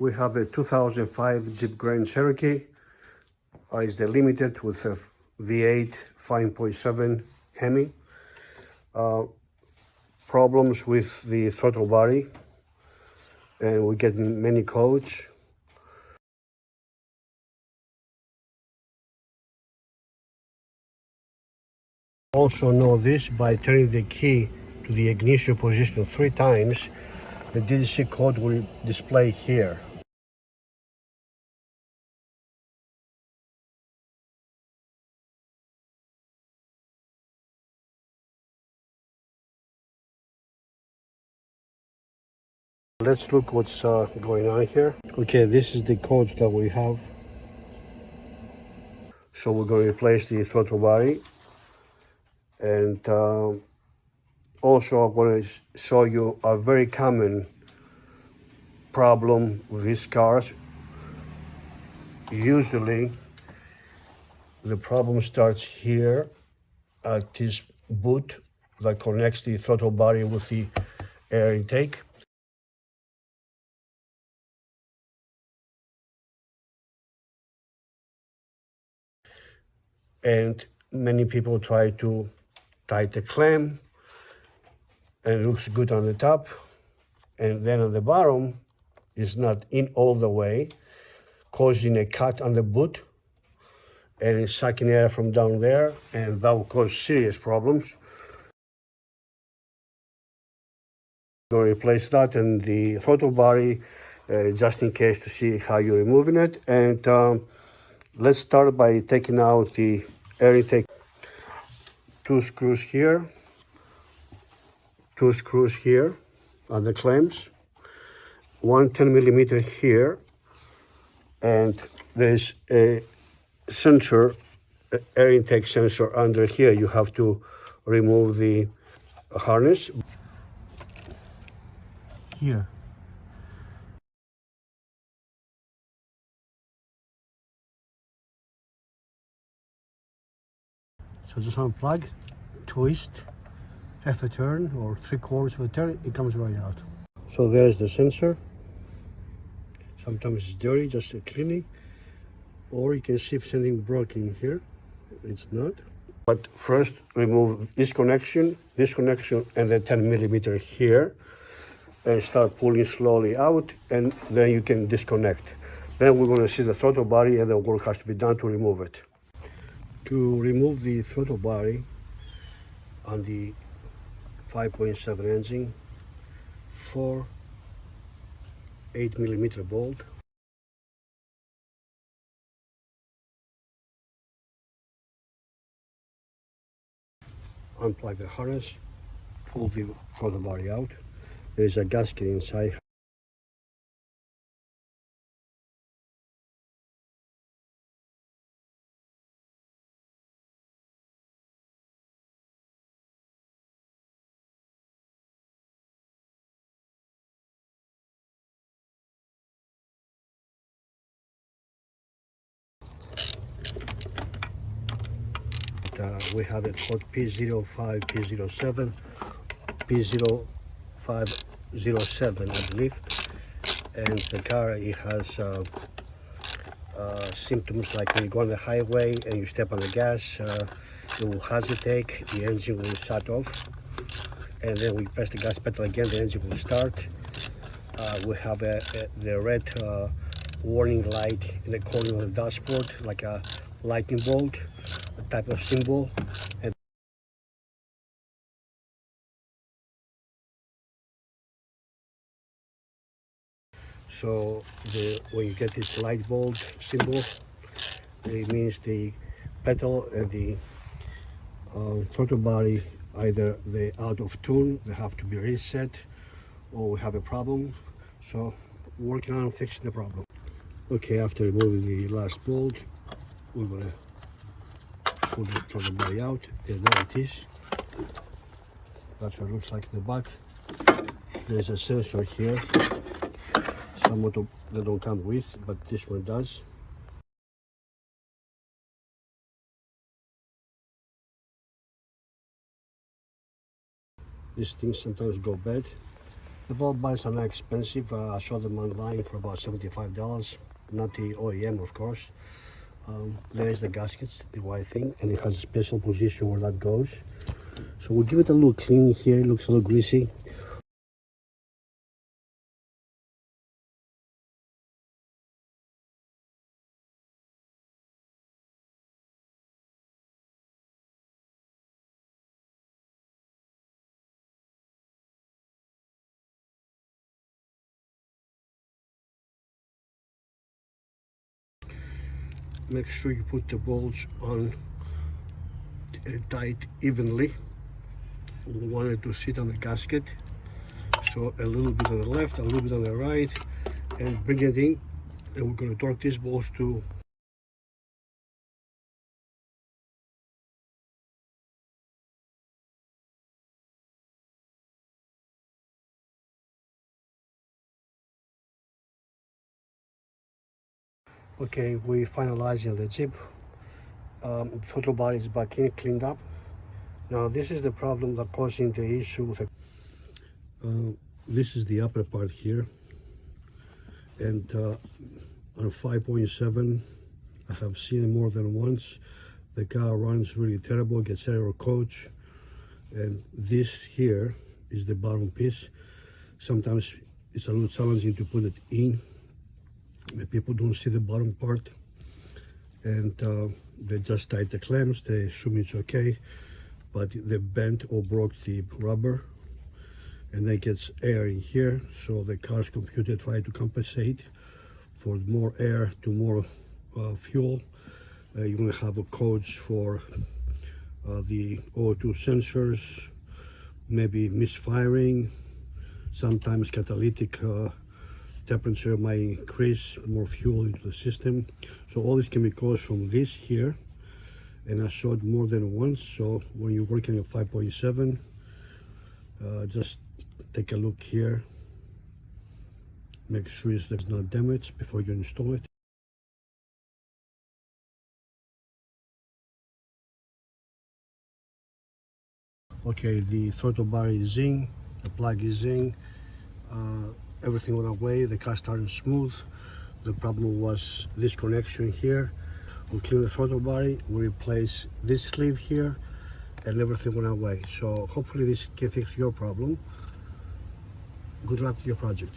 We have a 2005 Jeep Grand Cherokee. It's the limited with a V8 5.7 Hemi. Problems with the throttle body, and we get many codes. Also know this by turning the key to the ignition position 3 times, the DDC code will display here. Let's look what's going on here. Okay, this is the codes that we have. So we're going to replace the throttle body, and also I'm going to show you a very common problem with these cars. Usually the problem starts here at this boot that connects the throttle body with the air intake. And many people try to tighten the clamp, and it looks good on the top, and then on the bottom it's not in all the way, causing a cut on the boot, and it's sucking air from down there, and that will cause serious problems. Going to replace that and the throttle body, just in case, to see how you're removing it. And let's start by taking out the air intake. 2 screws here, 2 screws here on the clamps, 1 10mm here, and there's a sensor, air intake sensor under here. You have to remove the harness here. So just unplug, twist, half a turn or 3/4 of a turn, it comes right out. So there's the sensor. Sometimes it's dirty, just cleaning, or you can see if something broken here. It's not. But first remove this connection, and the 10mm here, and start pulling slowly out, and then you can disconnect. Then we're going to see the throttle body, and the work has to be done to remove it. To remove the throttle body on the 5.7 engine, 4 8mm bolt. Unplug the harness, pull the throttle body out. There is a gasket inside. We have it called P05, P07, P0507, I believe. And the car, it has symptoms like when you go on the highway and you step on the gas, it will hesitate, the engine will shut off, and then we press the gas pedal again, the engine will start. We have the red warning light in the corner of the dashboard, like a lightning bolt, a type of symbol. And so when you get this light bulb symbol, it means the pedal and the throttle body, either they're out of tune, they have to be reset, or we have a problem. So working on fixing the problem. Okay, after removing the last bolt, we're gonna pull the throttle body out, and there it is. That's what it looks like in the back. There's a sensor here. Some of them they don't come with, but this one does. These things sometimes go bad. The valve bars are not expensive. I saw them online for about $75, not the OEM, of course. There is the gaskets, the white thing, and it has a special position where that goes. So we'll give it a little clean here. It looks a little greasy. Make sure you put the bolts on tight evenly. We want it to sit on the gasket. So a little bit on the left, a little bit on the right, and bring it in. And we're going to torque these bolts to okay, we finalizing the Jeep. Throttle body is back in, cleaned up. Now this is the problem that causing the issue with this is the upper part here, and on 5.7 I have seen it more than once. The car runs really terrible, gets error codes, and this here is the bottom piece. Sometimes it's a little challenging to put it in. The people don't see the bottom part, and they just tight the clamps. They assume it's okay, but they bent or broke the rubber, and then gets air in here. So the car's computer try to compensate for more air to more fuel. You're going to have a codes for the O2 sensors, maybe misfiring. Sometimes catalytic temperature might increase more fuel into the system. So all this can be caused from this here, and I saw it more than once. So when you're working at 5.7, just take a look here, make sure it's not damaged before you install it. Okay, the throttle bar is in, the plug is in, everything went away, the car started smooth. The problem was this connection here. We clean the throttle body, we replace this sleeve here, and everything went away. So hopefully this can fix your problem. Good luck to your project.